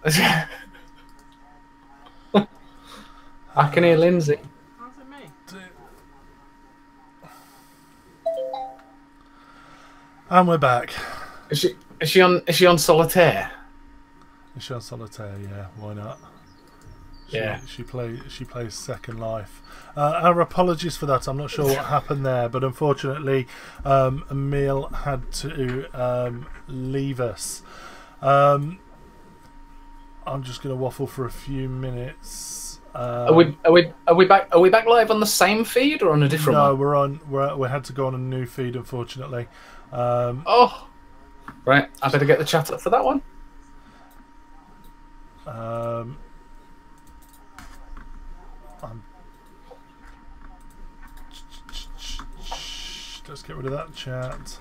I can hear Lindsay. And we're back. Is she on solitaire? Is she on solitaire? Yeah, why not? Yeah. She plays Second Life. Our apologies for that. I'm not sure what happened there, but unfortunately, Emil had to leave us. I'm just going to waffle for a few minutes. Are we back? Are we back live on the same feed or on a different one? No, we had to go on a new feed, unfortunately. Oh, right. I better get the chat up for that one. Let's get rid of that chat.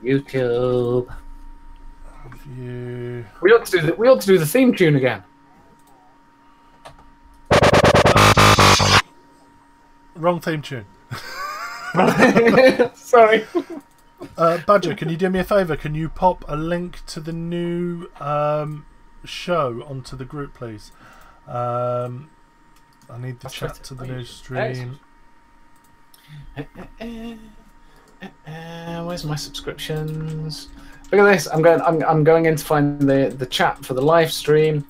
YouTube. View. We ought to do the theme tune again. Wrong theme tune. Sorry. Badger, can you do me a favour? Can you pop a link to the new show onto the group, please? I need the chat to the new stream. Where's my subscriptions? Look at this. I'm going in to find the chat for the live stream.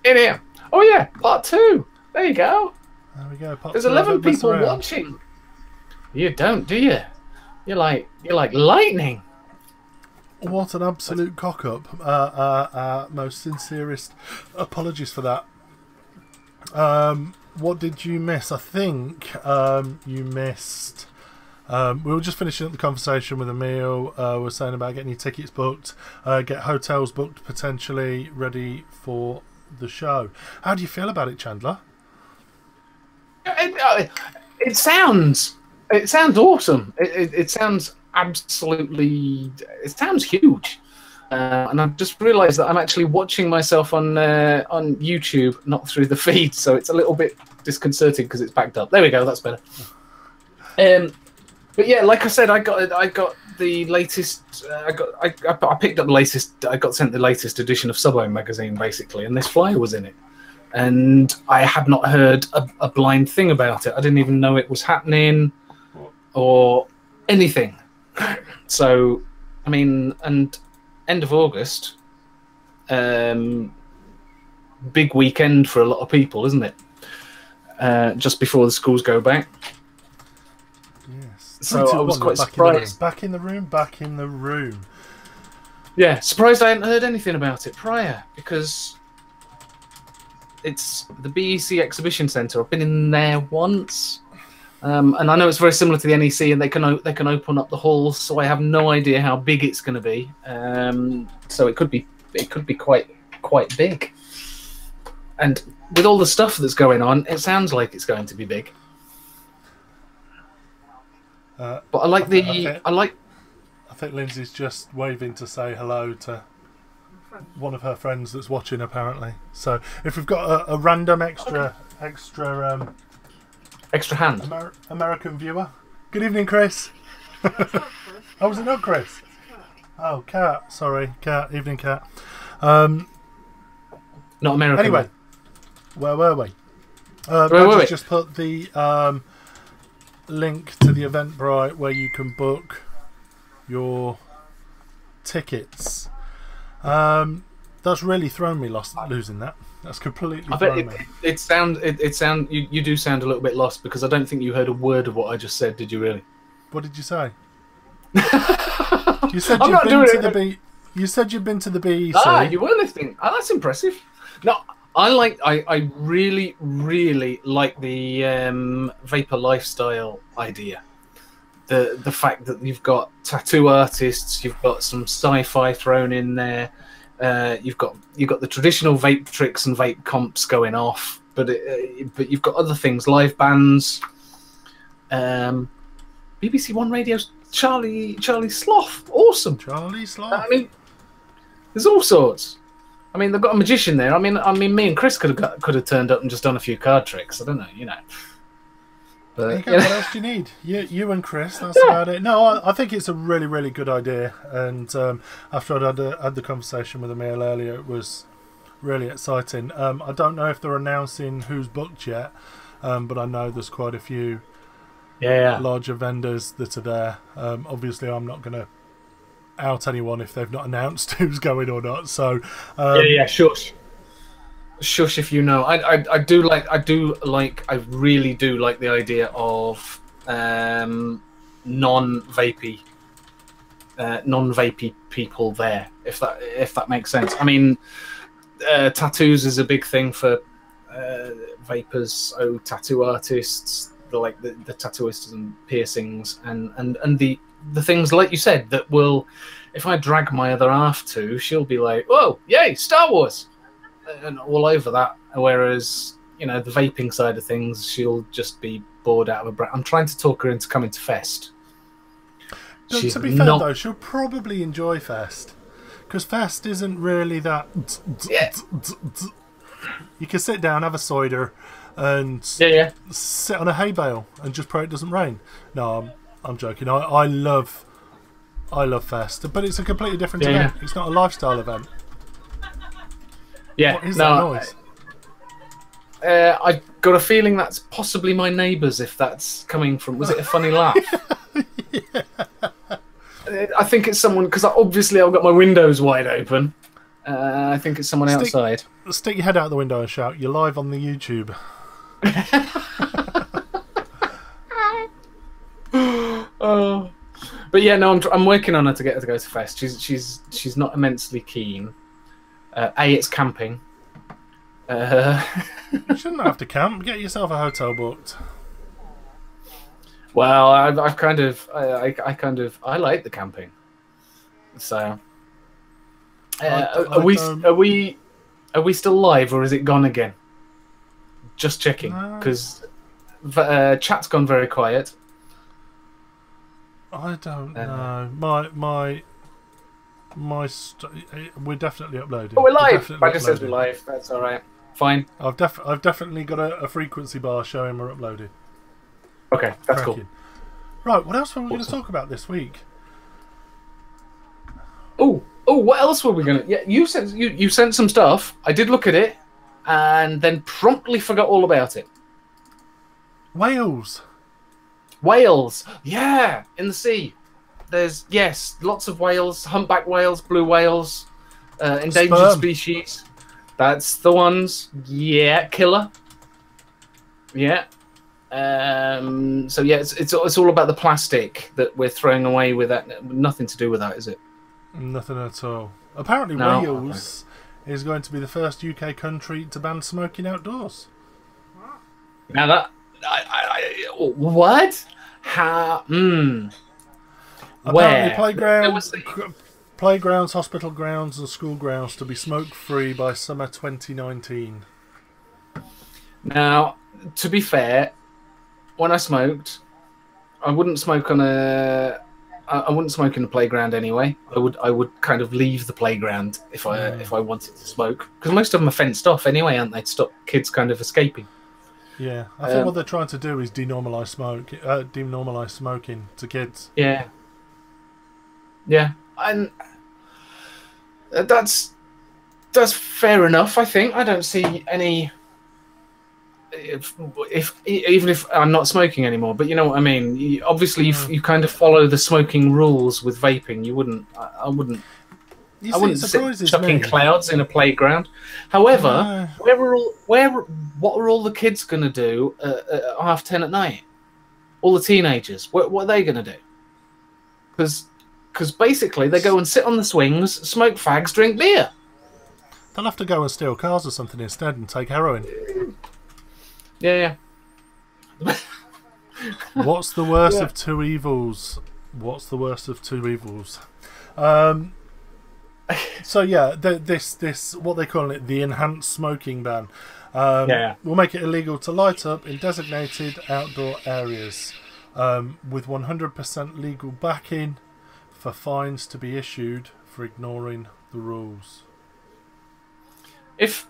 In here. Oh yeah, part 2. There you go. There we go. There's 11 people watching. You don't, do you? You're like lightning. What an absolute cock up. Most sincerest apologies for that. What did you miss? I think you missed. We were just finishing up the conversation with Emil. We were saying about getting your tickets booked, get hotels booked, potentially ready for the show. How do you feel about it, Chandler? It sounds awesome. It sounds absolutely. It sounds huge. And I've just realised that I'm actually watching myself on YouTube, not through the feed, so it's a little bit disconcerting because it's backed up. There we go, that's better. But yeah, like I said, I got the latest. I picked up the latest. I got sent the latest edition of Subway magazine, basically, and this flyer was in it. And I had not heard a blind thing about it. I didn't even know it was happening or anything. So, I mean, and end of August, big weekend for a lot of people, isn't it? Just before the schools go back. Yes. So I was quite surprised. Back in the room. Yeah, surprised I hadn't heard anything about it prior, because it's the BEC Exhibition Centre. I've been in there once. And I know it's very similar to the NEC, and they can open up the halls, so I have no idea how big it's going to be. So it could be quite big. And with all the stuff that's going on, it sounds like it's going to be big. But I like I think Lindsay's just waving to say hello to one of her friends that's watching, apparently. So if we've got a random extra hand. American viewer. Good evening, Chris. Oh, was it not Chris? Oh, Kat. Sorry, Kat. Evening, Kat. Not American. Anyway, where were we? Wait. Just put the link to the Eventbrite where you can book your tickets. That's really thrown me losing that. That's completely thrown me. You do sound a little bit lost, because I don't think you heard a word of what I just said. Did you really? What did you say? You said you said you've been to the BEC. Ah, you were listening. Ah, that's impressive. No, I really, really like the Vapor Lifestyle idea. The fact that you've got tattoo artists, you've got some sci-fi thrown in there. You've got the traditional vape tricks and vape comps going off, but you've got other things, live bands. BBC One Radio's Charlie Sloth, awesome. Charlie Sloth. I mean, there's all sorts. I mean, they've got a magician there. I mean, me and Chris could have turned up and just done a few card tricks. I don't know, you know. But, what else do you need? You and Chris, that's about it. No, I think it's a really, really good idea. And after I'd had the conversation with Emil earlier, it was really exciting. I don't know if they're announcing who's booked yet, but I know there's quite a few larger vendors that are there. Obviously, I'm not going to out anyone if they've not announced who's going or not. So shush if you know. I really do like the idea of non-vapey people there, if that makes sense. I mean, tattoos is a big thing for vapers, tattoo artists, the tattooists and piercings, and the things like you said that will, if I drag my other half to, she'll be like, "Oh, yay, Star Wars," and all over that. Whereas, the vaping side of things, she'll just be bored out of her breath. I'm trying to talk her into coming to Fest. To be fair, though, she'll probably enjoy Fest, because Fest isn't really that. You can sit down, have a cider, and sit on a hay bale and just pray it doesn't rain. No, I'm joking. I love Fest, but it's a completely different event. It's not a lifestyle event. Yeah, what is that noise? I got a feeling that's possibly my neighbours. If that's coming from, was it a funny laugh? Yeah. I think it's someone, because obviously I've got my windows wide open. I think it's someone outside. Stick your head out the window and shout, "You're live on the YouTube." Oh, but yeah, no, I'm working on her to get her to go to Fest. She's not immensely keen. It's camping. You shouldn't have to camp. Get yourself a hotel booked. Well, I like the camping. So, are we still live, or is it gone again? Just checking, because chat's gone very quiet. I don't know. We're definitely uploading. Oh, we're live. I just said we're live. That's all right. Fine. I've definitely got a frequency bar showing we're uploaded. Okay, that's cool. Right, what else were we going to talk about this week? Oh, what else were we going to... Yeah, you sent some stuff. I did look at it, and then promptly forgot all about it. Whales. Yeah, in the sea. There's, lots of whales, humpback whales, blue whales, endangered species. That's the ones. Yeah, killer. Yeah. So yeah, it's all about the plastic that we're throwing away with that. Nothing to do with that, is it? Nothing at all. Apparently, Wales is going to be the first UK country to ban smoking outdoors. Now that what? How? Apparently, playgrounds, hospital grounds, and school grounds to be smoke-free by summer 2019. Now, to be fair, when I smoked, I wouldn't smoke on I wouldn't smoke in the playground anyway. I would kind of leave the playground if I wanted to smoke, because most of them are fenced off anyway, aren't they? To stop kids kind of escaping. Yeah, I think what they're trying to do is denormalize smoking to kids. Yeah, and that's fair enough. I think I don't see any. Even if I'm not smoking anymore, but you know what I mean. Obviously, you kind of follow the smoking rules with vaping. You wouldn't. I wouldn't. I wouldn't sit chucking clouds in a playground. However, what are all the kids going to do at 10:30 at night? All the teenagers. What are they going to do? Because basically they go and sit on the swings, smoke fags, drink beer. They'll have to go and steal cars or something instead and take heroin. Yeah. What's the worst of two evils? So yeah, this what they call it, the enhanced smoking ban, will make it illegal to light up in designated outdoor areas, with 100% legal backing for fines to be issued for ignoring the rules. If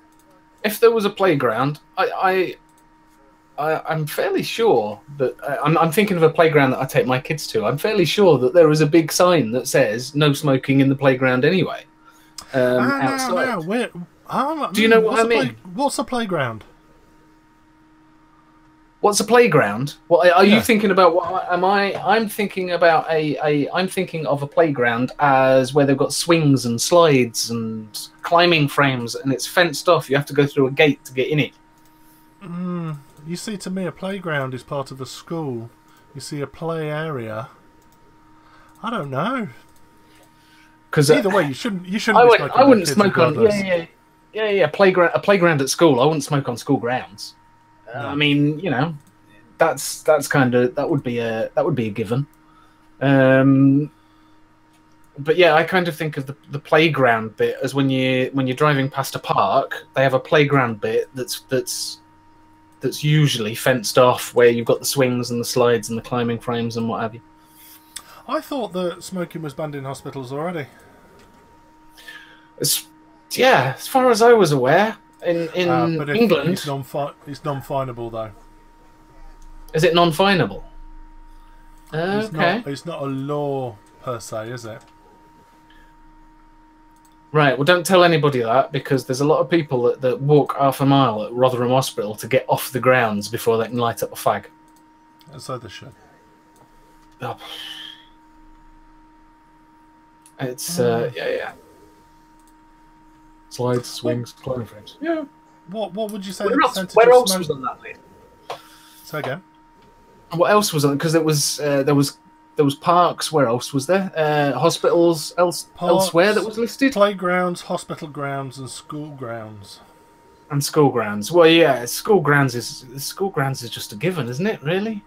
there was a playground, I'm fairly sure that I'm thinking of a playground that I take my kids to. I'm fairly sure that there is a big sign that says no smoking in the playground anyway. outside. Do you know what I mean? What's a playground? What's a playground? What are you thinking about? What am I? I'm thinking about I'm thinking of a playground as where they've got swings and slides and climbing frames, and it's fenced off. You have to go through a gate to get in it. You see, to me, a playground is part of a school. You see, a play area. I don't know. Because either way, you shouldn't. Be I wouldn't smoke regardless. on. Yeah. A playground at school. I wouldn't smoke on school grounds. No. I mean, you know, that's kind of that would be a given. But yeah, I kind of think of the playground bit as when you're driving past a park, they have a playground bit that's usually fenced off, where you've got the swings and the slides and the climbing frames and what have you. I thought that smoking was banned in hospitals already. As far as I was aware, in England, it's non-finable though. Is it non-finable? Okay. It's not a law per se, is it? Right. Well, don't tell anybody that, because there's a lot of people that walk half a mile at Rotherham Hospital to get off the grounds before they can light up a fag. And so they should. Oh. It's yeah. Slides, swings, climbing frames. Yeah. What would you say? Where else was on that list? Say again. What else was on? Because there was parks. Where else was there? Hospitals elsewhere that was listed. Playgrounds, hospital grounds, and school grounds. And school grounds. Well, yeah, school grounds is just a given, isn't it? Really.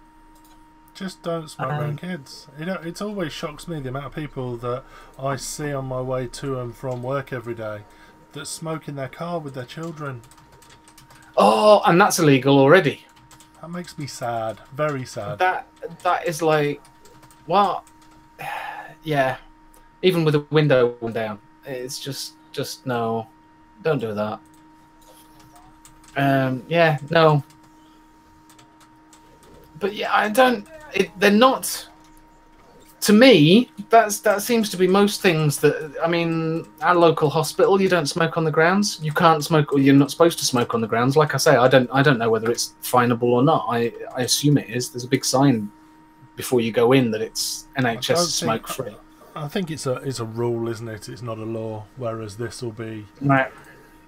Just don't smoke around kids. You know, it always shocks me the amount of people that I see on my way to and from work every day that smoke in their car with their children. Oh, and that's illegal already. That makes me sad. Very sad. That is like, what? Yeah. Even with the window down, it's just no. Don't do that. Yeah, no. But yeah, I don't. They're not. To me, that seems to be most things. That, I mean, our local hospital, you don't smoke on the grounds. You can't smoke, or you're not supposed to smoke on the grounds. Like I say, I don't know whether it's finable or not. I assume it is. There's a big sign before you go in that it's NHS smoke free. I think it's a rule, isn't it? It's not a law. Whereas this will be right.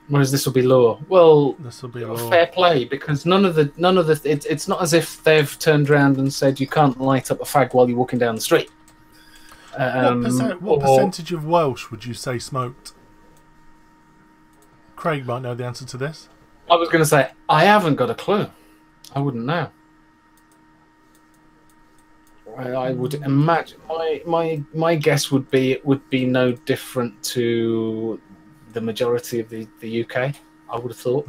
Whereas this will be law. Well, this will be law. Fair play, because none of the it's not as if they've turned around and said you can't light up a fag while you're walking down the street. What percentage of Welsh would you say smoked? Craig might know the answer to this. I was going to say I haven't got a clue. I wouldn't know. I would imagine my guess would be it would be no different to the majority of the UK. I would have thought.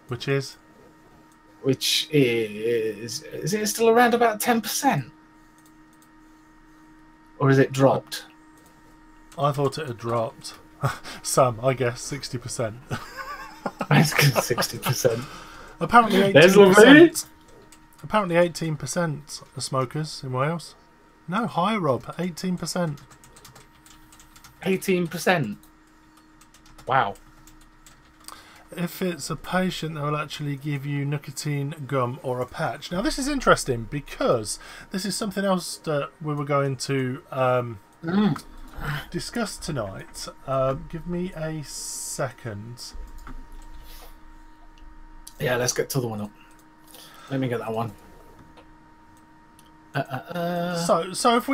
Which is it still around about 10%? Or is it dropped? I thought it had dropped. Some, I guess, 60%. 60%. Apparently 18%. Apparently 18% are smokers in Wales. No, higher, Rob. 18%. 18%. Wow. If it's a patient, they'll actually give you nicotine gum or a patch. Now, this is interesting because this is something else that we were going to discuss tonight. Give me a second. Yeah, let's get to the one up. Let me get that one. So if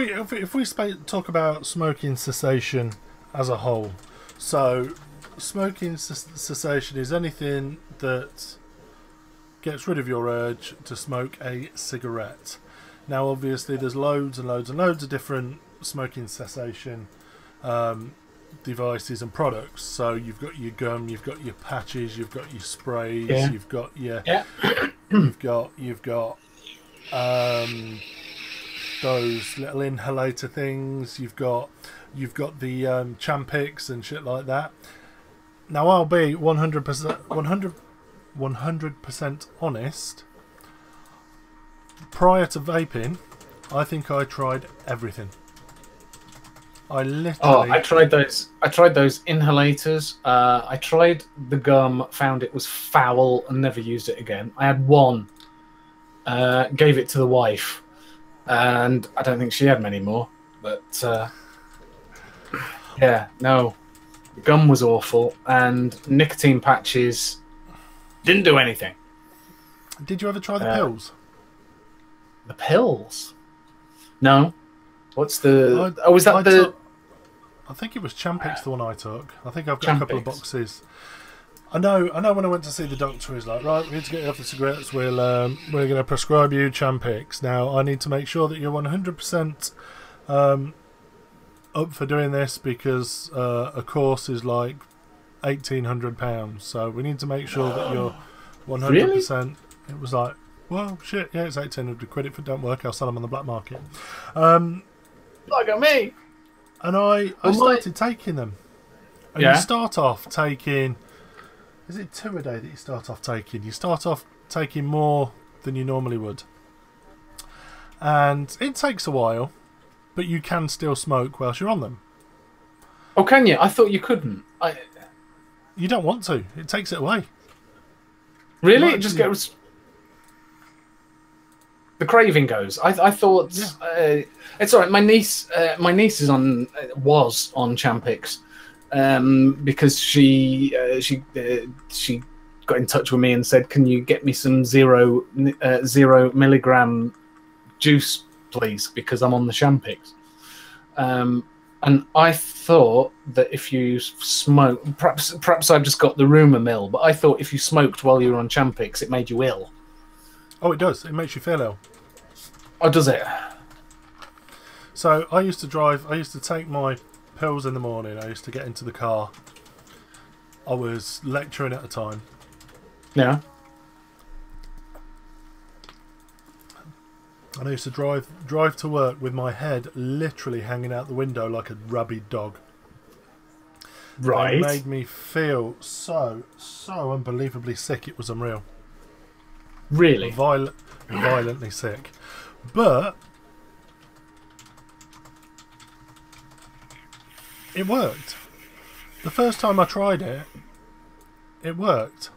we talk about smoking cessation as a whole, so smoking cessation is anything that gets rid of your urge to smoke a cigarette. Now, obviously, there's loads and loads and loads of different smoking cessation devices and products. So you've got your gum, you've got your patches, you've got your sprays, you've got your you've got those little inhalator things. You've got the Champix and shit like that. Now, I'll be 100% honest. Prior to vaping, I think I tried everything. I literally. Oh, I tried those. I tried those inhalators. I tried the gum, found it was foul, and never used it again. I had one. Gave it to the wife, and I don't think she had many more. But yeah, no, the gum was awful, and nicotine patches didn't do anything. Did you ever try the pills? The pills? No. What's the? Was that the? I think it was Champix, the one I took. I think I've got a couple of Champix. boxes. I know. When I went to see the doctor, he's like, right, we need to get you off the cigarettes. We're going to prescribe you Champix. Now, I need to make sure that you're 100% up for doing this because a course is like £1,800. So we need to make sure that you're 100%. Really? It was like, well, shit, yeah, it's 1,800 quid. If it don't work, I'll sell them on the black market. Look at me. And I started taking them. And you start off taking... Is it 2 a day that you start off taking? You start off taking more than you normally would. And it takes a while, but you can still smoke whilst you're on them. Oh, can you? I thought you couldn't. You don't want to. It takes it away. Really? It just goes... The craving goes. I thought... Yeah. It's all right. My niece is was on Champix. Because she got in touch with me and said, "Can you get me some 0 milligram juice, please? Because I'm on the Champix." And I thought that if you smoke, perhaps I've just got the rumour mill, but I thought if you smoked while you were on Champix, it made you ill. Oh, it does. It makes you feel ill. Oh, does it? So I used to drive. I used to take my pills in the morning. I used to get into the car. I was lecturing at the time. Yeah. And I used to drive to work with my head literally hanging out the window like a rabid dog. Right. It made me feel so unbelievably sick. It was unreal. Really? Violently sick. But it worked. The first time I tried it, it worked.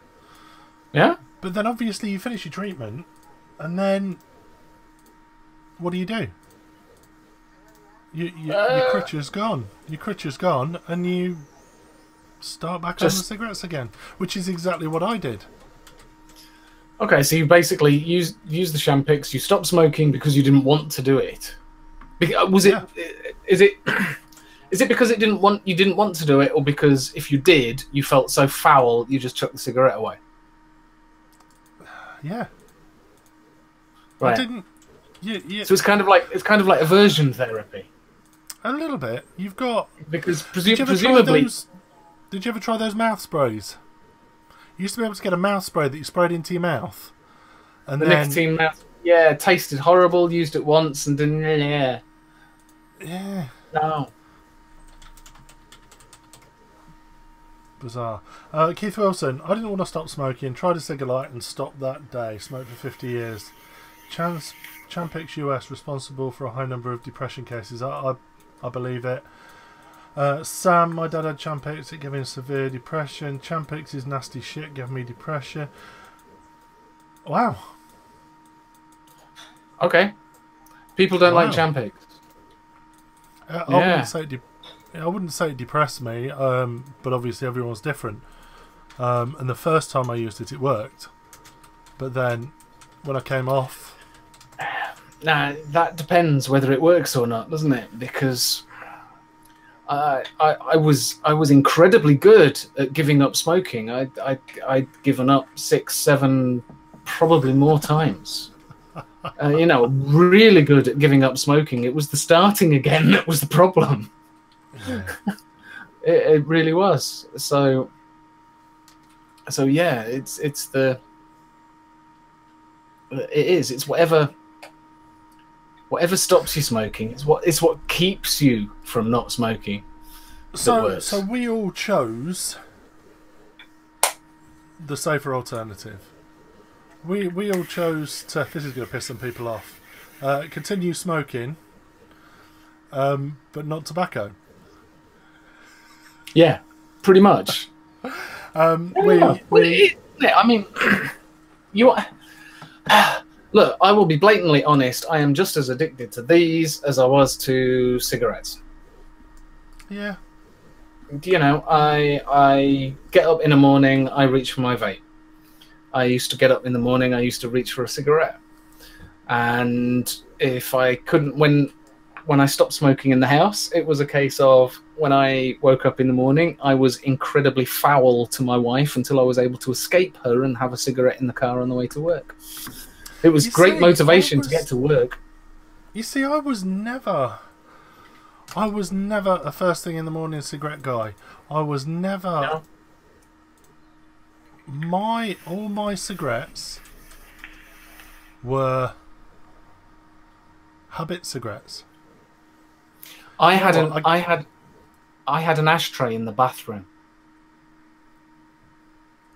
Yeah? But then obviously you finish your treatment, and then what do? Your critcher's gone. Your critcher's gone, and you start back on the cigarettes again, which is exactly what I did. Okay, so you basically use the Champix. You stopped smoking because you didn't want to do it. Was it? Yeah. Is it because you didn't want to do it, or because if you did, you felt so foul you just chucked the cigarette away? Yeah. Right. I didn't. Yeah. So it's kind of like aversion therapy. A little bit. You've got because presumably. Did you ever try those mouth sprays? You used to be able to get a mouth spray that you sprayed into your mouth, and the then nicotine mouth. Yeah, it tasted horrible. Used it once and didn't. Yeah. Yeah. No. Bizarre. Keith Wilson, I didn't want to stop smoking. Tried a cigarette and stopped that day. Smoked for 50 years. Champix US responsible for a high number of depression cases. I believe it. Sam, my dad had Champix. It gave him severe depression. Champix is nasty shit. Gave me depression. Wow. Okay. People don't like Champix. I wouldn't say it depressed me, but obviously everyone's different. And the first time I used it, it worked. But then, when I came off... Nah, that depends whether it works or not, doesn't it? Because I was incredibly good at giving up smoking. I'd given up 6, 7, probably more times. Really good at giving up smoking. It was the starting again that was the problem. Yeah. It really was. So yeah, it's whatever stops you smoking. It's what keeps you from not smoking. So we all chose the safer alternative. We all chose to. This is going to piss some people off. Continue smoking, but not tobacco. Yeah, pretty much. I mean, you look. I will be blatantly honest. I am just as addicted to these as I was to cigarettes. Yeah. You know, I get up in the morning. I reach for my vape. I used to get up in the morning. I used to reach for a cigarette, and if I couldn't, when I stopped smoking in the house, it was a case of when I woke up in the morning, I was incredibly foul to my wife until I was able to escape her and have a cigarette in the car on the way to work. It was great motivation to get to work. You see, I was never a first thing in the morning cigarette guy. I was never. No. All my cigarettes were habit cigarettes. I had an ashtray in the bathroom.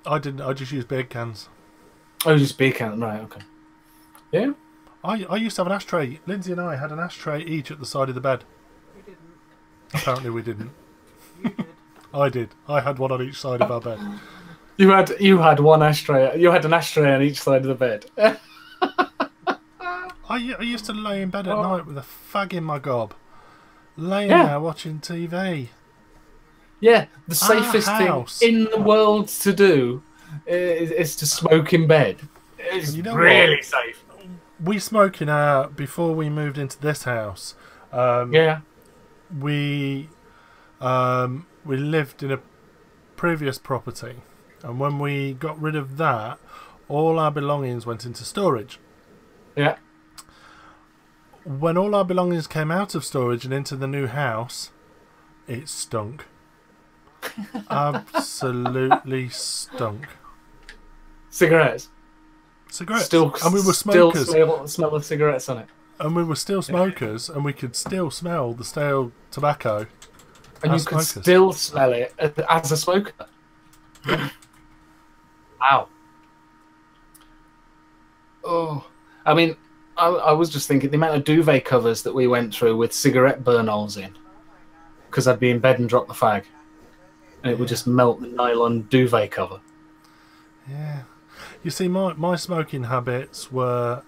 I didn't. I just used beer cans. Oh, just beer can, right? Okay. Yeah. I used to have an ashtray. Lindsay and I had an ashtray each at the side of the bed. We didn't. Apparently, we didn't. You did. I did. I had one on each side of our bed. You had one ashtray. You had an ashtray on each side of the bed. I used to lay in bed at night with a fag in my gob, laying there watching TV. Yeah, the safest thing in the world to do is to smoke in bed. It's really safe. We smoke in our before we moved into this house. We lived in a previous property, and when we got rid of that, all our belongings went into storage. Yeah. When all our belongings came out of storage and into the new house, it stunk. Absolutely stunk. Cigarettes. And we were smokers. Still smell of cigarettes on it. And we were still smokers, and we could still smell the stale tobacco. And you could still smell it as a smoker. Wow. Oh, I mean, I was just thinking the amount of duvet covers that we went through with cigarette burn holes in, because I'd be in bed and drop the fag, and it would just melt the nylon duvet cover. Yeah. You see, my smoking habits were,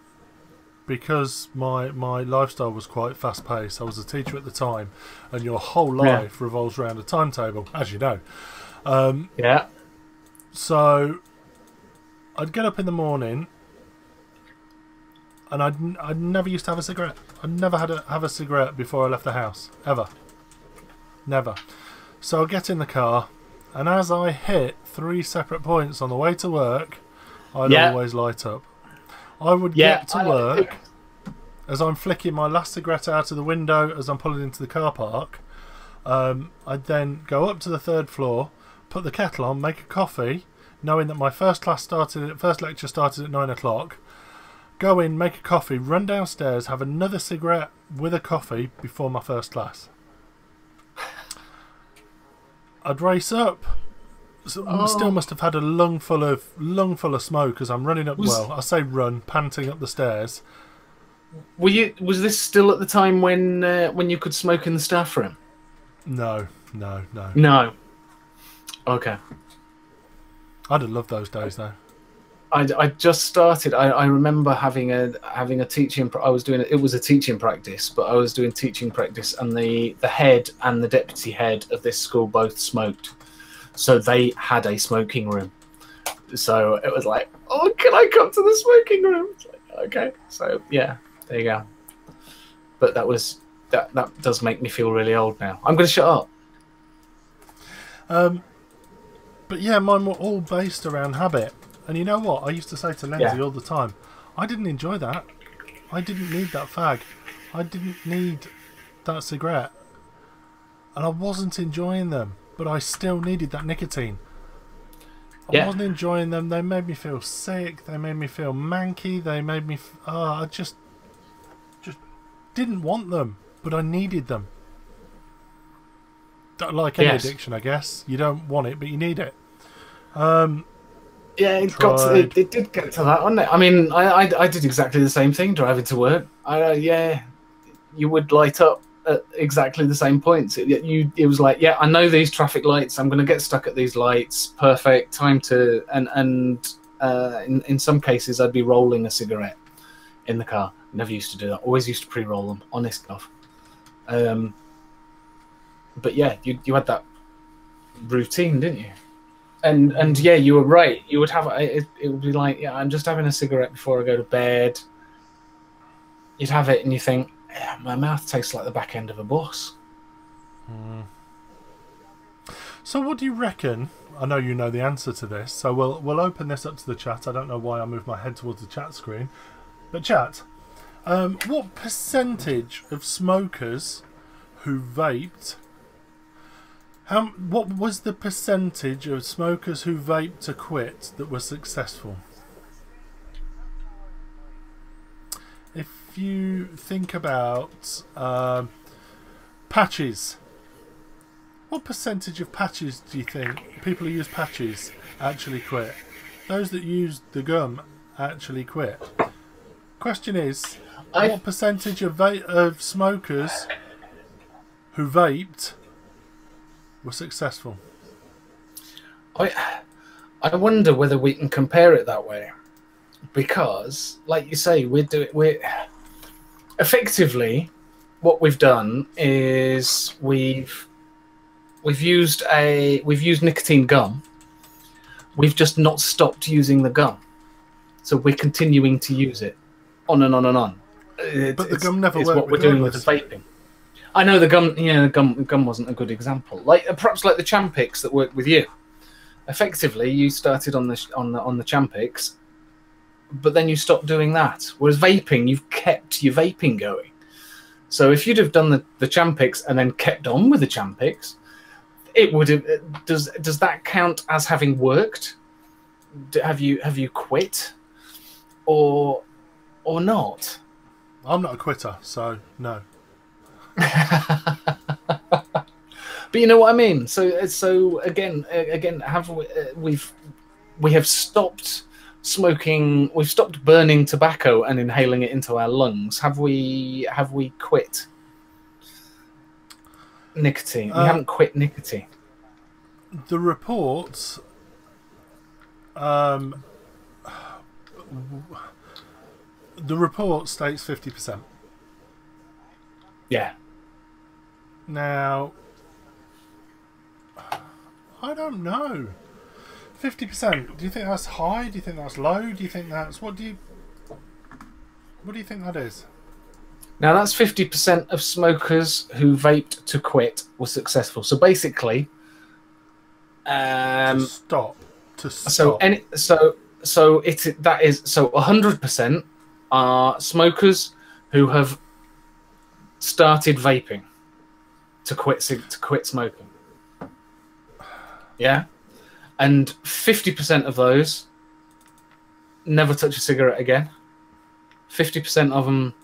because my lifestyle was quite fast paced. I was a teacher at the time, and your whole life revolves around a timetable, as you know. So I'd get up in the morning, and I'd never used to have a cigarette. I'd never had have a cigarette before I left the house, ever. Never. So I'd get in the car, and as I hit 3 separate points on the way to work, I'd always light up. I would get to work as I'm flicking my last cigarette out of the window as I'm pulling into the car park. I'd then go up to the 3rd floor, put the kettle on, make a coffee, knowing that my first lecture started at 9 o'clock. Go in, make a coffee, run downstairs, have another cigarette with a coffee before my first class. I'd race up. Still must have had a lung full of smoke as I'm running up. I say run, panting up the stairs. Was this still at the time when you could smoke in the staff room? No. Okay. I'd have loved those days though. I just started. I remember having a teaching. I was doing it was a teaching practice, but I was doing teaching practice, and the head and the deputy head of this school both smoked, so they had a smoking room. So it was like, oh, can I come to the smoking room? It's like, okay, so yeah, there you go. But that does make me feel really old now. I'm going to shut up. But yeah, mine were all based around habit. And you know what? I used to say to Lindsay all the time, I didn't enjoy that. I didn't need that fag. I didn't need that cigarette. And I wasn't enjoying them. But I still needed that nicotine. I wasn't enjoying them. They made me feel sick. They made me feel manky. They made me... I just didn't want them. But I needed them. Like any addiction, I guess. You don't want it, but you need it. Yeah, it did get to that, didn't it? I mean, I did exactly the same thing driving to work. You would light up at exactly the same points. It was like, yeah, I know these traffic lights. I'm going to get stuck at these lights. Perfect time to in some cases I'd be rolling a cigarette in the car. Never used to do that. Always used to pre-roll them. Honest Gov. But yeah, you had that routine, didn't you? And yeah, you were right. You would have it would be like, yeah, I'm just having a cigarette before I go to bed. You'd have it and you think, yeah, my mouth tastes like the back end of a bus. So what do you reckon? I know you know the answer to this, so we'll open this up to the chat. I don't know why I moved my head towards the chat screen, but chat, what percentage of smokers who vaped? What was the percentage of smokers who vaped to quit that were successful? If you think about patches, what percentage of patches do you think people who use patches actually quit? Those that use the gum actually quit. Question is, what percentage of smokers who vaped were successful? I wonder whether we can compare it that way, because, like you say, we're effectively what we've done is we've used nicotine gum. We've just not stopped using the gum, so we're continuing to use it on and on and on. But the gum never worked. What we're doing with the vaping. I know the gum. Yeah, the gum wasn't a good example. Like perhaps like the Champix that worked with you. Effectively, you started on the Champix, but then you stopped doing that. Whereas vaping, you've kept your vaping going. So if you'd have done the Champix and then kept on with the Champix, it would have. Does that count as having worked? Have you quit, or not? I'm not a quitter, so no. But you know what I mean. So again, have we have stopped smoking. We've stopped burning tobacco and inhaling it into our lungs. Have we quit nicotine? We haven't quit nicotine. The report, the report states 50%. Yeah. Now, I don't know. 50%. Do you think that's high? Do you think that's low? Do you think that's what do you think that is? Now that's 50% of smokers who vaped to quit were successful. So basically, to stop. So 100% are smokers who have started vaping to quit smoking. Yeah, and 50% of those never touch a cigarette again. 50% of them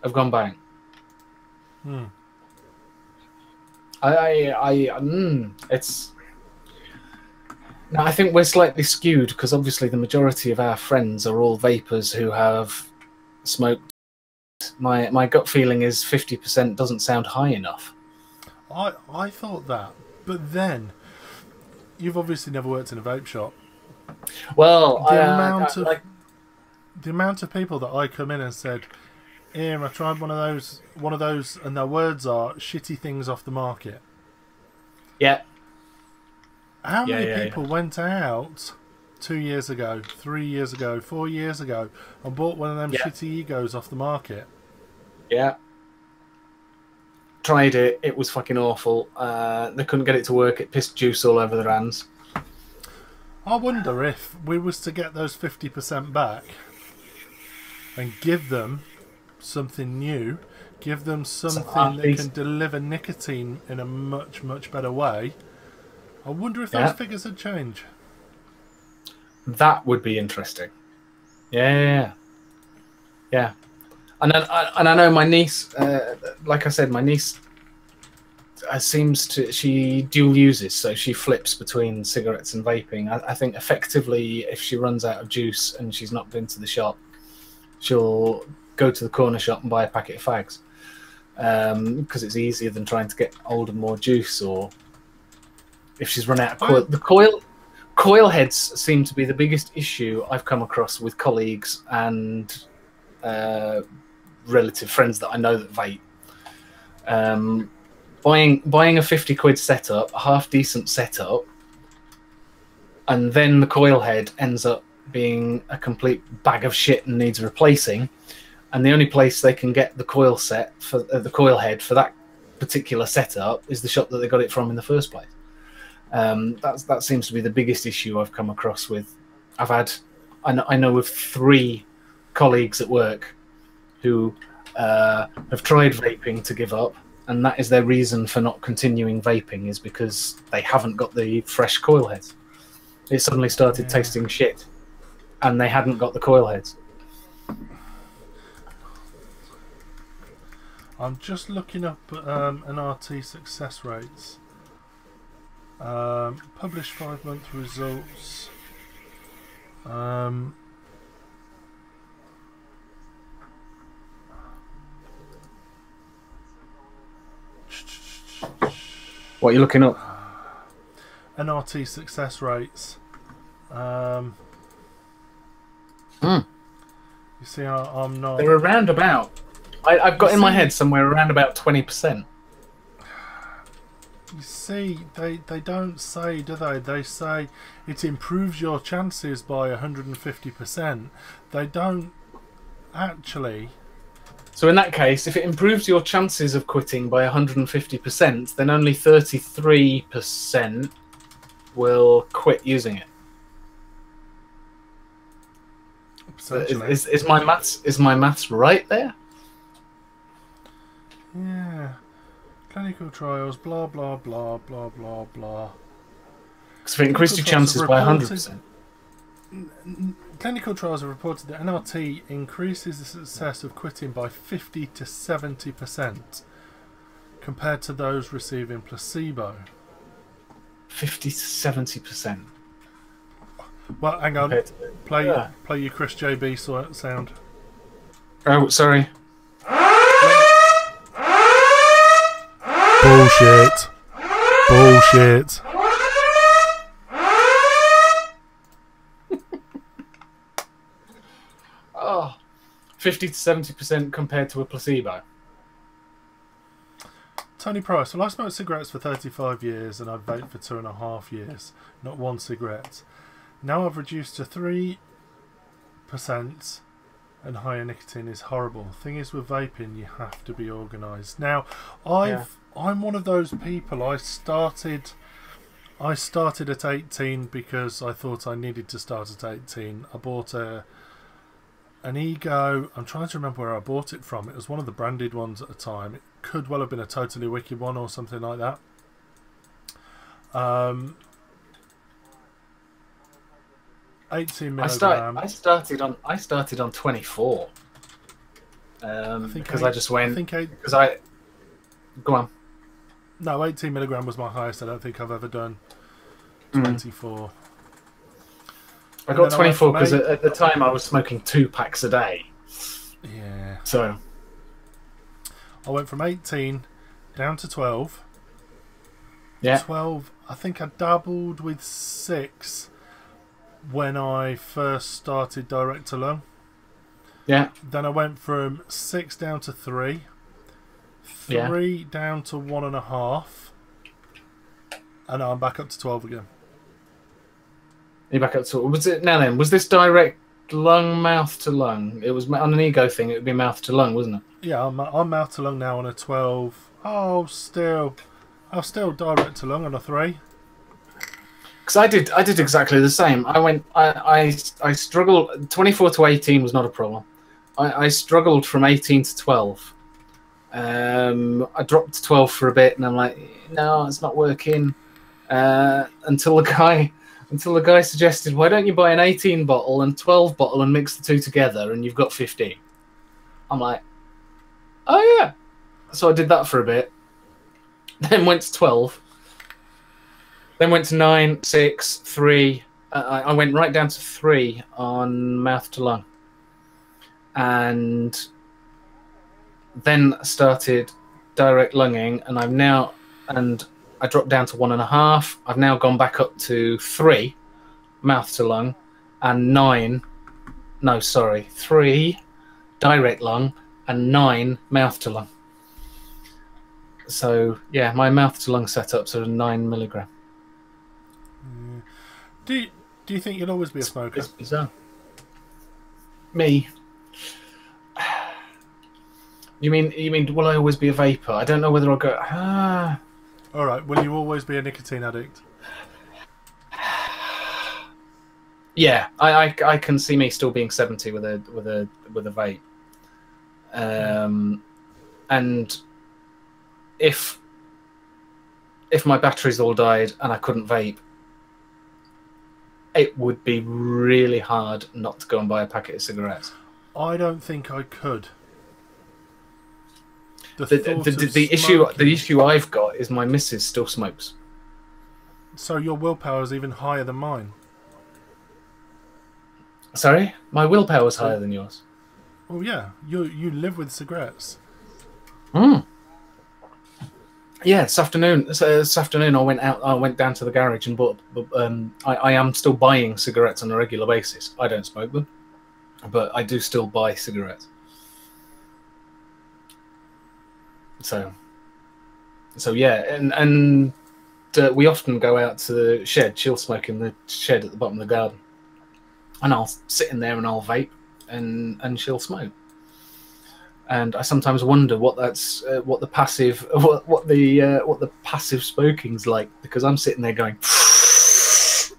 have gone bang. It's. Now, I think we're slightly skewed because obviously the majority of our friends are all vapers who have smoked. My gut feeling is 50% doesn't sound high enough. I thought that, but then you've obviously never worked in a vape shop. Well, the amount of people that I come in and said, "Ian, I tried one of those," and their words are shitty things off the market. Yeah. How many people went out 2 years ago, 3 years ago, 4 years ago, and bought one of them shitty egos off the market? Yeah. Tried it. It was fucking awful. They couldn't get it to work. It pissed juice all over their hands. I wonder if we was to get those 50% back and give them something new, give them something that can deliver nicotine in a much, much better way. I wonder if those figures would change. That would be interesting. Yeah. And I know my niece, like I said, my niece she dual uses, so she flips between cigarettes and vaping. I think effectively, if she runs out of juice and she's not been to the shop, she'll go to the corner shop and buy a packet of fags. because it's easier than trying to get older, more juice, or if she's run out of coil. The coil heads seem to be the biggest issue I've come across with colleagues and relative friends that I know that vape. Buying a 50 quid setup, a half decent setup, and then the coil head ends up being a complete bag of shit and needs replacing. And the only place they can get the coil set for the coil head for that particular setup is the shop that they got it from in the first place. That seems to be the biggest issue I've come across with. I know of 3 colleagues at work who have tried vaping to give up, and that is their reason for not continuing vaping, is because they haven't got the fresh coil heads. It suddenly started tasting shit, and they hadn't got the coil heads. I'm just looking up NRT Success Rates. Published 5-month results. What are you looking up? NRT Success Rates. You see, I'm not. They're around about. I've got in my head somewhere around about 20%. You see, they don't say, do they? They say it improves your chances by 150%. They don't actually. So in that case, if it improves your chances of quitting by 150%, then only 33% will quit using it. Is my maths right there? Yeah. Clinical trials, blah blah blah blah blah blah. Because if it increased your chances by 100%. Clinical trials have reported that NRT increases the success of quitting by 50 to 70% compared to those receiving placebo. 50 to 70%. Well, hang on. Play your Chris JB sound. Oh, sorry. Bullshit. Bullshit. Oh, 50 to 70% compared to a placebo. Tony Price. Well, I smoked cigarettes for 35 years and I've vaped for 2.5 years. Not one cigarette. Now I've reduced to 3% and higher nicotine is horrible. Thing is, with vaping, you have to be organised. Now, I'm one of those people. I started at 18 because I thought I needed to start at 18. I bought an Ego. I'm trying to remember where I bought it from. It was one of the branded ones at the time. It could well have been a Totally Wicked one or something like that. 18 milligram. I started on 24. Because I just went. Go on. No, 18 milligram was my highest. I don't think I've ever done 24. I got 24 because at the time I was smoking 2 packs a day. Yeah. So I went from 18 down to 12. Yeah. 12. I think I dabbled with 6 when I first started direct to lung. Yeah. Then I went from 6 down to 3. 3 down to 1.5. And I'm back up to 12 again. You're back up to... Was this direct lung, mouth to lung? It was on an Ego thing, it would be mouth to lung, wasn't it? Yeah, I'm mouth to lung now on a 12. I'll still direct to lung on a 3. Because I did exactly the same. I struggled. 24 to 18 was not a problem. I struggled from 18 to 12. I dropped to 12 for a bit, and I'm like, no, it's not working. Until the guy suggested, why don't you buy an 18 bottle and 12 bottle and mix the 2 together, and you've got 15. I'm like, oh yeah. So I did that for a bit. Then went to 12. Then went to 9, 6, 3. I went right down to 3 on mouth to lung. And then started direct lunging, and I dropped down to 1.5. I've now gone back up to 3 mouth to lung, and 3 direct lung, and 9 mouth to lung. So yeah, my mouth to lung setups are 9 milligram. Do you think you'll always be a smoker? It's bizarre. Me. You mean will I always be a vapor? I don't know whether I'll go. All right. Will you always be a nicotine addict? Yeah, I can see me still being 70 with a vape. And if my batteries all died and I couldn't vape, it would be really hard not to go and buy a packet of cigarettes. I don't think I could. The issue I've got is my missus still smokes. So your willpower is even higher than mine. Sorry? My willpower's higher than yours. Well, yeah. You live with cigarettes. Yeah, this afternoon I went down to the garage and bought. I am still buying cigarettes on a regular basis. I don't smoke them, but I do still buy cigarettes. So yeah, and we often go out to the shed. She'll smoke in the shed at the bottom of the garden, and I'll sit in there and I'll vape, and she'll smoke. And I sometimes wonder what the passive smoking's like, because I'm sitting there going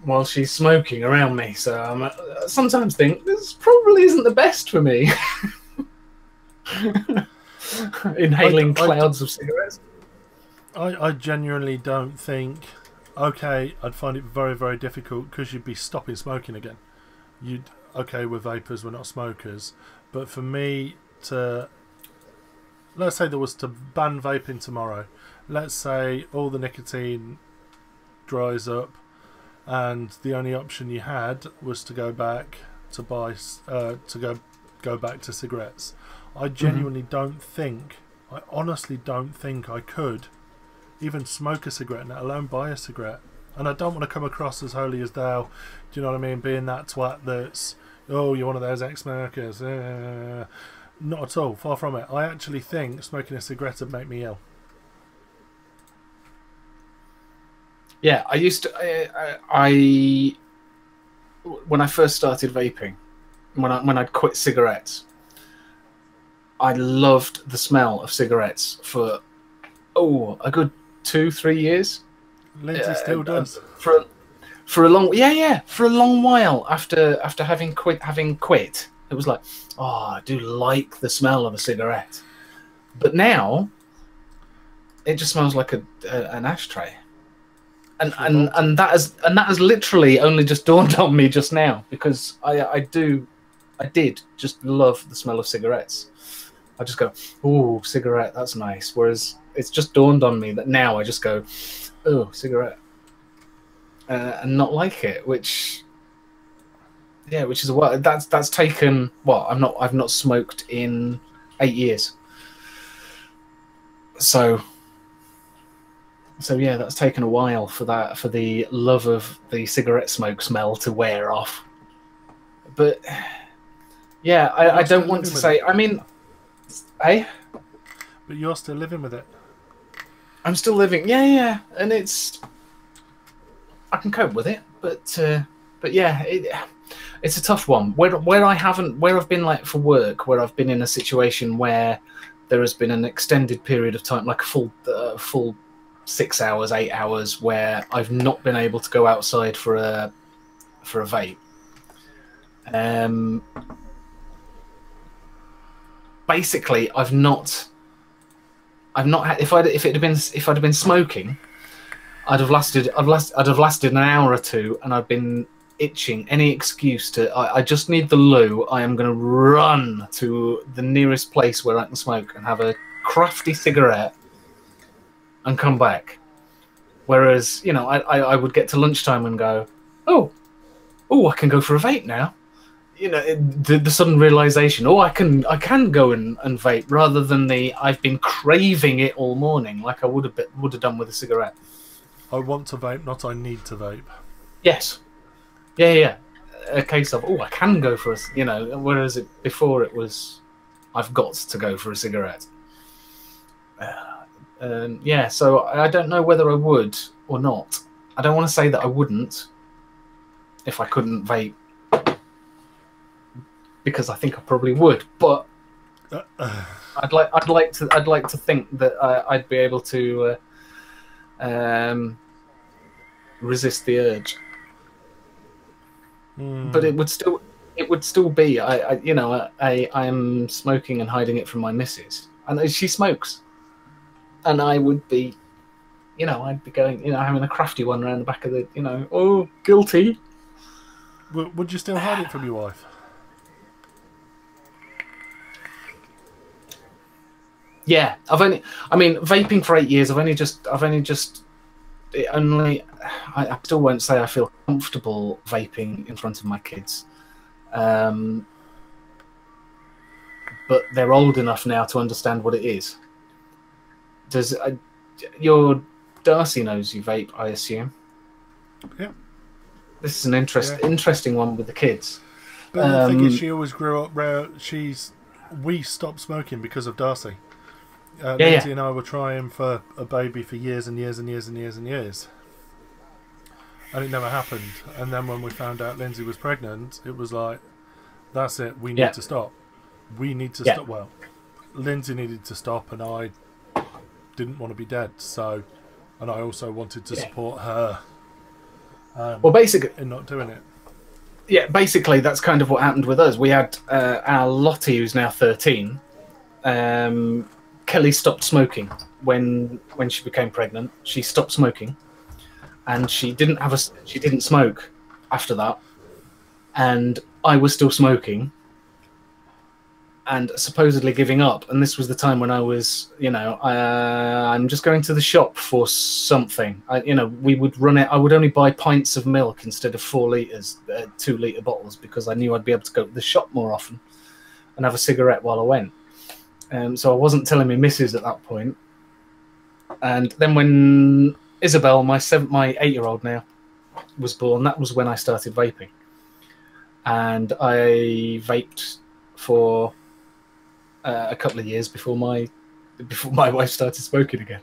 while she's smoking around me. So I sometimes think this probably isn't the best for me. Inhaling clouds of cigarettes. I genuinely don't think. Okay, I'd find it very, very difficult because you'd be stopping smoking again. We're vapors, we're not smokers, but for me to, let's say there was to ban vaping tomorrow, let's say all the nicotine dries up and the only option you had was to go back to buy go back to cigarettes. I genuinely don't think, I honestly don't think I could even smoke a cigarette, let alone buy a cigarette. And I don't want to come across as holy as thou, do you know what I mean, being that twat that's, oh, you're one of those ex-smokers. Not at all, far from it. I actually think smoking a cigarette would make me ill. Yeah, I used to. When I first started vaping, when I'd quit cigarettes, I loved the smell of cigarettes for a good 2-3 years. Lindsay still does for a long for a long while after having quit. It was like, oh, I do like the smell of a cigarette, but now it just smells like an ashtray, and that has literally only just dawned on me just now, because I did just love the smell of cigarettes. I just go, oh, cigarette, that's nice. Whereas it's just dawned on me that now I just go, oh, cigarette, and not like it, which is what that's taken. Well, I've not smoked in 8 years, so yeah, that's taken a while for the love of the cigarette smoke smell to wear off. But yeah, I don't want to say. I mean, but you're still living with it. I'm still living, yeah, and I can cope with it, but yeah, it's a tough one. Where I've been, like, for work, where I've been in a situation where there has been an extended period of time, like a full 6 hours, 8 hours, where I've not been able to go outside for a vape. Basically, I've not had, if I'd have been smoking, I'd have lasted an hour or two, and I've been itching any excuse to. I just need the loo. I am going to run to the nearest place where I can smoke and have a crafty cigarette and come back. Whereas, I would get to lunchtime and go, oh, I can go for a vape now. you know, the sudden realization, oh, I can go and vape, rather than the I've been craving it all morning, like I would have done with a cigarette. I want to vape, not I need to vape. Yes. Yeah. A case of, oh, I can go for a, you know, whereas before it was, I've got to go for a cigarette. Yeah, so I don't know whether I would or not. I don't want to say that I wouldn't if I couldn't vape, because I think I probably would. But I'd like to think that I'd be able to resist the urge. But it would still be, I'm smoking and hiding it from my missus, and she smokes, and I would be, I'd be going, having a crafty one around the back of the, oh, guilty. Would you still hide it from your wife? Yeah, vaping for 8 years. I still won't say I feel comfortable vaping in front of my kids. But they're old enough now to understand what it is. Your Darcy knows you vape, I assume? Yeah. This is an interesting one with the kids. But the thing is, she always grew up where we stopped smoking because of Darcy. Lindsay and I were trying for a baby for years and years and years and years and years. And it never happened. And then when we found out Lindsay was pregnant, it was like, that's it, we need to stop. We need to stop. Well, Lindsay needed to stop, and I didn't want to be dead. So, and I also wanted to support her. Well, basically, in not doing it. Yeah, basically, that's kind of what happened with us. We had our Lottie, who's now 13. Kelly stopped smoking when she became pregnant. She stopped smoking, and she didn't smoke after that. And I was still smoking, and supposedly giving up. And this was the time when I was, I'm just going to the shop for something. We would run it. I would only buy pints of milk instead of 4 litres, 2 litre bottles, because I knew I'd be able to go to the shop more often and have a cigarette while I went. So I wasn't telling my missus at that point. And then when Isabel, my 8-year-old now, was born, that was when I started vaping. And I vaped for a couple of years before my wife started smoking again.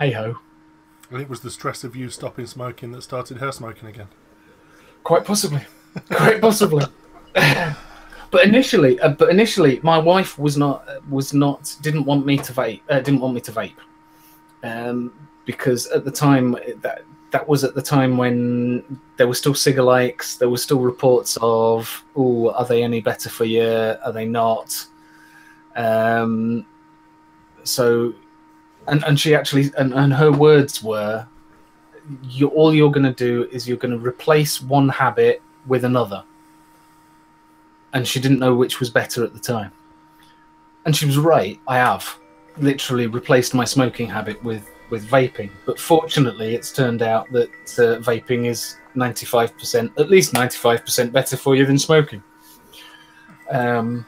Hey ho. And it was the stress of you stopping smoking that started her smoking again. Quite possibly. Quite possibly. But initially, my wife didn't want me to vape, because at the time that was at the time when there were still cigalikes. There were still reports of, oh, are they any better for you? Are they not? So, and she actually, and her words were, all you're going to do is you're going to replace one habit with another. And she didn't know which was better at the time. And she was right. I have literally replaced my smoking habit with vaping. But fortunately, it's turned out that vaping is 95%, at least 95% better for you than smoking. But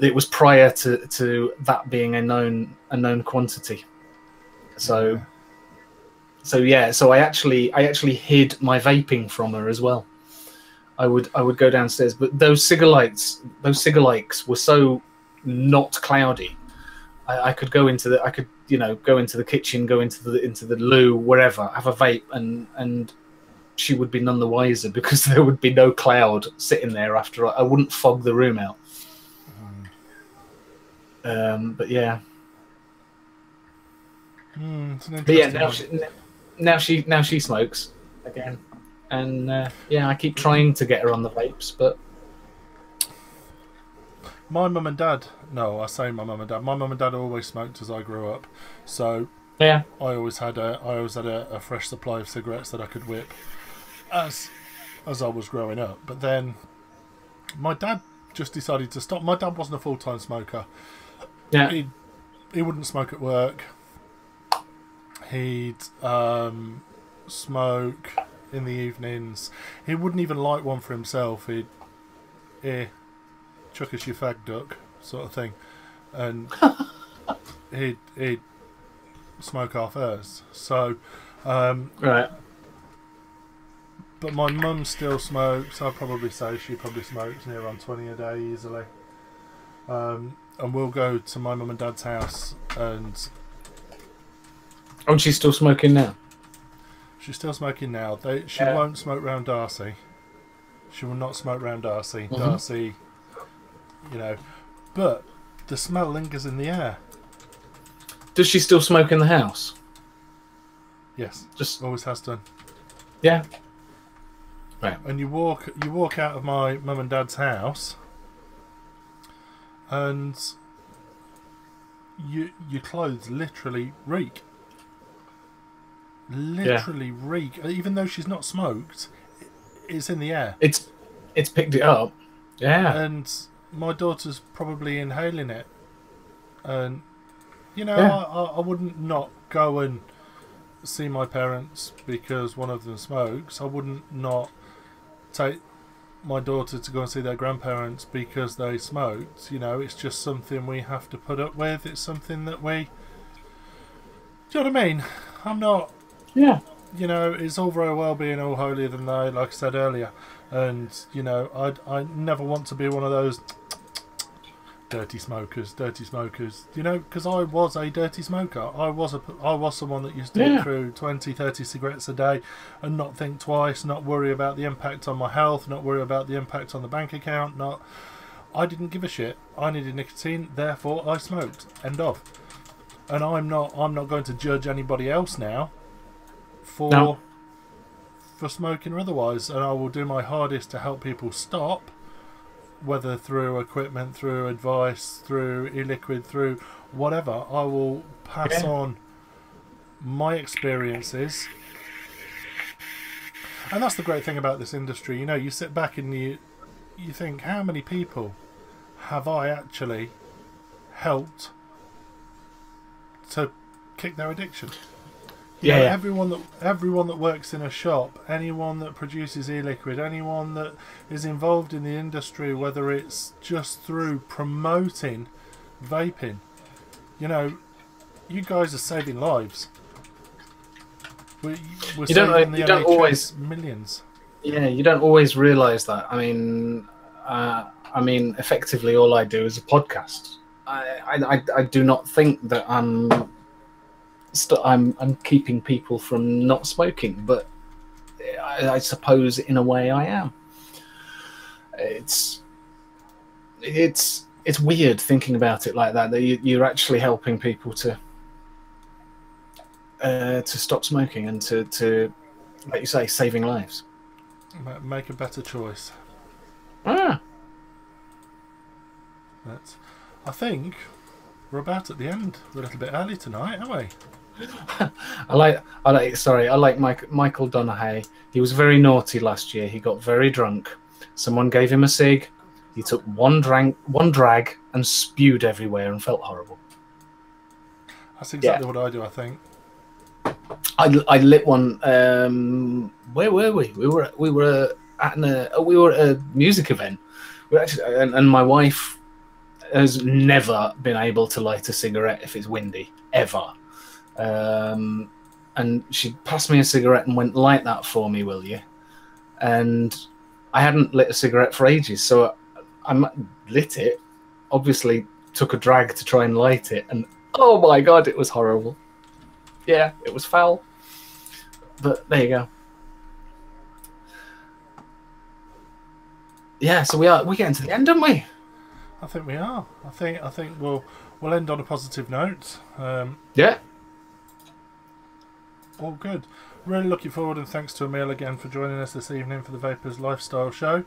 it was prior to that being a known quantity. So I actually hid my vaping from her as well. I would go downstairs, but those cigalikes were so not cloudy. I could go into the kitchen, go into the loo, wherever, have a vape, and she would be none the wiser, because there would be no cloud sitting there after. I wouldn't fog the room out. But yeah. But yeah, now she smokes again. And I keep trying to get her on the vapes, but my mum and dad. No, I say my mum and dad. My mum and dad always smoked as I grew up, so yeah, I always had a fresh supply of cigarettes that I could whip as I was growing up. But then my dad just decided to stop. My dad wasn't a full-time smoker. Yeah, he wouldn't smoke at work. He'd smoke in the evenings. He wouldn't even light one for himself. He'd chuck us your fag duck sort of thing, and he'd smoke half hers. So, right. But my mum still smokes. I'd probably say she probably smokes near on 20 a day easily. And we'll go to my mum and dad's house, and she's still smoking now. She's still smoking now. She won't smoke round Darcy. She will not smoke round Darcy. Darcy, you know, but the smell lingers in the air. Does she still smoke in the house? Yes, just always has done. Yeah. Right. And you walk out of my mum and dad's house, and your clothes literally reek. Literally reek. Even though she's not smoked, it's in the air. It's picked it up. Yeah. And my daughter's probably inhaling it. And you know, I wouldn't not go and see my parents because one of them smokes. I wouldn't not take my daughter to go and see their grandparents because they smoked. You know, it's just something we have to put up with. It's something that we... Do you know what I mean? I'm not... Yeah. You know, it's all very well being all holier than thou, like I said earlier. And, you know, I never want to be one of those dirty smokers. You know, because I was a dirty smoker. I was someone that used to eat through 20, 30 cigarettes a day and not think twice, not worry about the impact on my health, not worry about the impact on the bank account. I didn't give a shit. I needed nicotine, therefore I smoked. End of. And I'm not going to judge anybody else now for smoking or otherwise, and I will do my hardest to help people stop, whether through equipment, through advice, through e-liquid, through whatever. I will pass on my experiences. And that's the great thing about this industry. You know, you sit back and you think, how many people have I actually helped to kick their addiction? You know, everyone that works in a shop, anyone that produces e-liquid, anyone that is involved in the industry, whether it's just through promoting vaping, you know, you guys are saving lives. We're saving the NHS always millions. Yeah, you don't always realise that. I mean, effectively, all I do is a podcast. I do not think that I'm keeping people from not smoking, but I suppose in a way I am. It's weird thinking about it like that. That you're actually helping people to stop smoking and to like you say, saving lives. Make a better choice. Ah. But I think we're about at the end. We're a little bit early tonight, aren't we? I like Michael Donaghy. He was very naughty last year. He got very drunk. Someone gave him a cig. He took one drag and spewed everywhere and felt horrible. That's exactly what I do, I think. I lit one. Where were we? We were at a music event. We actually, and my wife has never been able to light a cigarette if it's windy, ever. And she passed me a cigarette and went, light that for me, will you? And I hadn't lit a cigarette for ages, so I lit it, obviously took a drag to try and light it, and oh my god, it was horrible. Yeah, it was foul. But there you go. Yeah, so we're getting to the end, aren't we? I think we are. I think we'll end on a positive note. Yeah. All good. Really looking forward, and thanks to Emil again for joining us this evening for the Vapers Lifestyle show.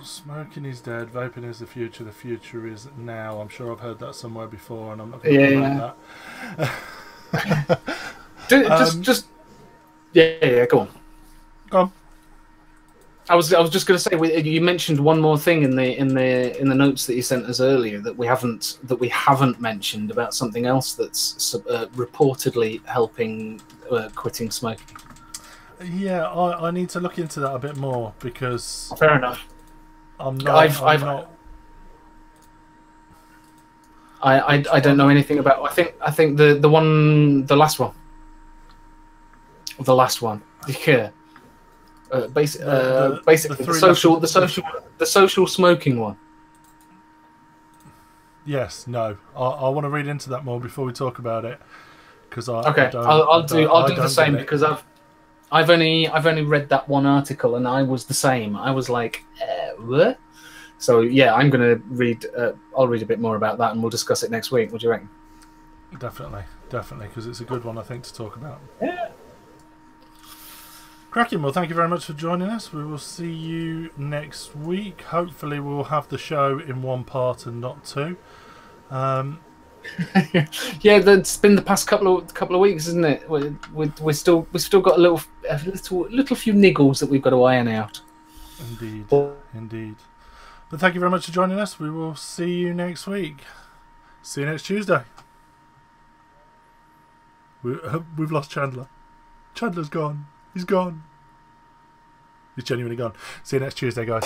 Smoking is dead, vaping is the future is now. I'm sure I've heard that somewhere before, and I'm not going to comment that. Just go on. Go on. I was just going to say, you mentioned one more thing in the notes that you sent us earlier that we haven't mentioned about something else that's reportedly helping quitting smoking. Yeah, I need to look into that a bit more because fair enough. I don't know anything about. I think the last one. Yeah. Basically, the social smoking one. Yes, no. I want to read into that more before we talk about it, because I'll do the same because I've only read that one article and I was the same. I was like, what? So yeah, I'm gonna read. I'll read a bit more about that and we'll discuss it next week. What do you reckon? Definitely, because it's a good one I think to talk about. Yeah. Cracking. Well, thank you very much for joining us. We will see you next week. Hopefully we'll have the show in one part and not two. Yeah, that's been the past couple of weeks, isn't it? We've still got a little few niggles that we've got to iron out. Indeed. But thank you very much for joining us. We will see you next week. See you next Tuesday. We've lost Chandler. Chandler's gone. He's gone. He's genuinely gone. See you next Tuesday, guys.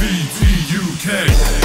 VTUK